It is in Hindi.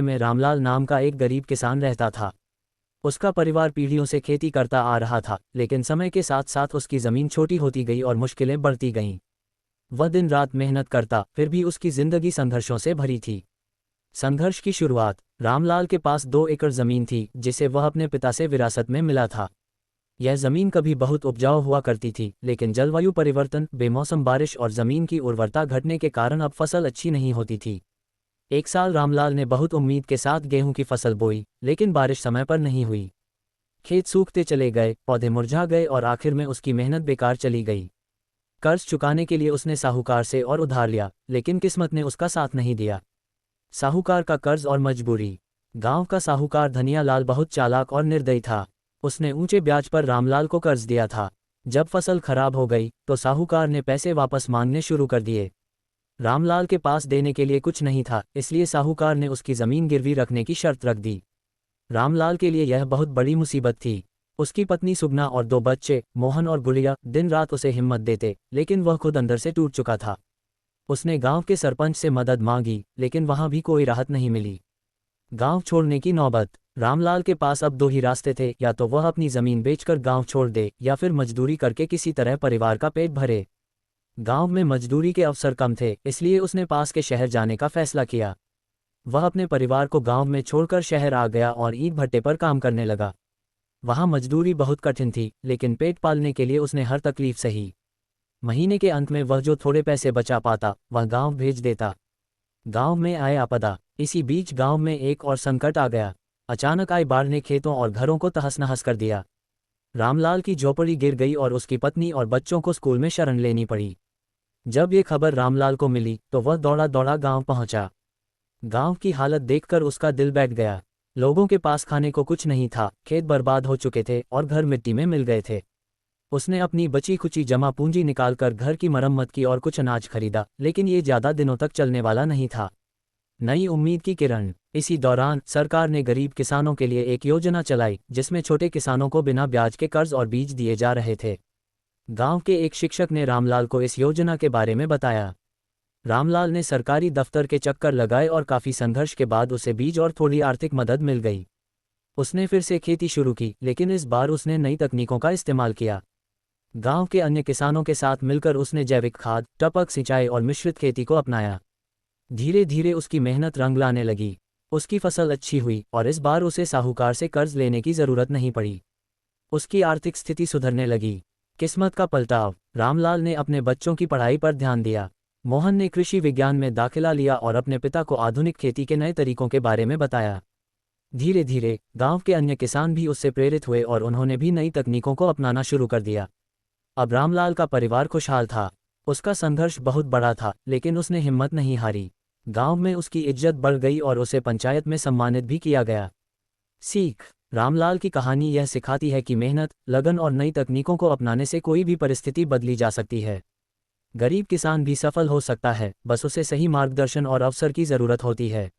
में रामलाल नाम का एक गरीब किसान रहता था। उसका परिवार पीढ़ियों से खेती करता आ रहा था, लेकिन समय के साथ साथ उसकी ज़मीन छोटी होती गई और मुश्किलें बढ़ती गईं। वह दिन रात मेहनत करता, फिर भी उसकी ज़िंदगी संघर्षों से भरी थी। संघर्ष की शुरुआत। रामलाल के पास 2 एकड़ ज़मीन थी, जिसे वह अपने पिता से विरासत में मिला था। यह ज़मीन कभी बहुत उपजाऊ हुआ करती थी, लेकिन जलवायु परिवर्तन, बेमौसम बारिश और ज़मीन की उर्वरता घटने के कारण अब फसल अच्छी नहीं होती थी। एक साल रामलाल ने बहुत उम्मीद के साथ गेहूं की फसल बोई, लेकिन बारिश समय पर नहीं हुई। खेत सूखते चले गए, पौधे मुरझा गए और आखिर में उसकी मेहनत बेकार चली गई। कर्ज चुकाने के लिए उसने साहूकार से और उधार लिया, लेकिन किस्मत ने उसका साथ नहीं दिया। साहूकार का कर्ज और मजबूरी। गांव का साहूकार धनिया लाल बहुत चालाक और निर्दयी था। उसने ऊंचे ब्याज पर रामलाल को कर्ज दिया था। जब फसल खराब हो गई तो साहूकार ने पैसे वापस मांगने शुरू कर दिए। रामलाल के पास देने के लिए कुछ नहीं था, इसलिए साहूकार ने उसकी ज़मीन गिरवी रखने की शर्त रख दी। रामलाल के लिए यह बहुत बड़ी मुसीबत थी। उसकी पत्नी सुगना और 2 बच्चे, मोहन और गुड़िया, दिन रात उसे हिम्मत देते, लेकिन वह खुद अंदर से टूट चुका था। उसने गांव के सरपंच से मदद मांगी, लेकिन वहां भी कोई राहत नहीं मिली। गांव छोड़ने की नौबत। रामलाल के पास अब 2 ही रास्ते थे, या तो वह अपनी ज़मीन बेचकर गांव छोड़ दे या फिर मजदूरी करके किसी तरह परिवार का पेट भरे। गांव में मजदूरी के अवसर कम थे, इसलिए उसने पास के शहर जाने का फैसला किया। वह अपने परिवार को गांव में छोड़कर शहर आ गया और ईंट भट्टे पर काम करने लगा। वहां मजदूरी बहुत कठिन थी, लेकिन पेट पालने के लिए उसने हर तकलीफ सही। महीने के अंत में वह जो थोड़े पैसे बचा पाता, वह गांव भेज देता। गांव में आए आपदा। इसी बीच गांव में एक और संकट आ गया। अचानक आई बाढ़ ने खेतों और घरों को तहस नहस कर दिया। रामलाल की झोपड़ी गिर गई और उसकी पत्नी और बच्चों को स्कूल में शरण लेनी पड़ी। जब ये खबर रामलाल को मिली तो वह दौड़ा दौड़ा गांव पहुंचा। गांव की हालत देखकर उसका दिल बैठ गया। लोगों के पास खाने को कुछ नहीं था, खेत बर्बाद हो चुके थे और घर मिट्टी में मिल गए थे। उसने अपनी बची खुची जमा पूंजी निकालकर घर की मरम्मत की और कुछ अनाज खरीदा, लेकिन ये ज़्यादा दिनों तक चलने वाला नहीं था। नई उम्मीद की किरण। इसी दौरान सरकार ने गरीब किसानों के लिए एक योजना चलाई, जिसमें छोटे किसानों को बिना ब्याज के कर्ज और बीज दिए जा रहे थे। गांव के एक शिक्षक ने रामलाल को इस योजना के बारे में बताया। रामलाल ने सरकारी दफ्तर के चक्कर लगाए और काफ़ी संघर्ष के बाद उसे बीज और थोड़ी आर्थिक मदद मिल गई। उसने फिर से खेती शुरू की, लेकिन इस बार उसने नई तकनीकों का इस्तेमाल किया। गांव के अन्य किसानों के साथ मिलकर उसने जैविक खाद, टपक सिंचाई और मिश्रित खेती को अपनाया। धीरे धीरे उसकी मेहनत रंग लाने लगी। उसकी फसल अच्छी हुई और इस बार उसे साहूकार से कर्ज लेने की ज़रूरत नहीं पड़ी। उसकी आर्थिक स्थिति सुधरने लगी। किस्मत का पलटाव। रामलाल ने अपने बच्चों की पढ़ाई पर ध्यान दिया। मोहन ने कृषि विज्ञान में दाखिला लिया और अपने पिता को आधुनिक खेती के नए तरीकों के बारे में बताया। धीरे धीरे गांव के अन्य किसान भी उससे प्रेरित हुए और उन्होंने भी नई तकनीकों को अपनाना शुरू कर दिया। अब रामलाल का परिवार खुशहाल था। उसका संघर्ष बहुत बड़ा था, लेकिन उसने हिम्मत नहीं हारी। गांव में उसकी इज्जत बढ़ गई और उसे पंचायत में सम्मानित भी किया गया। सीख। रामलाल की कहानी यह सिखाती है कि मेहनत, लगन और नई तकनीकों को अपनाने से कोई भी परिस्थिति बदली जा सकती है। गरीब किसान भी सफल हो सकता है, बस उसे सही मार्गदर्शन और अवसर की ज़रूरत होती है।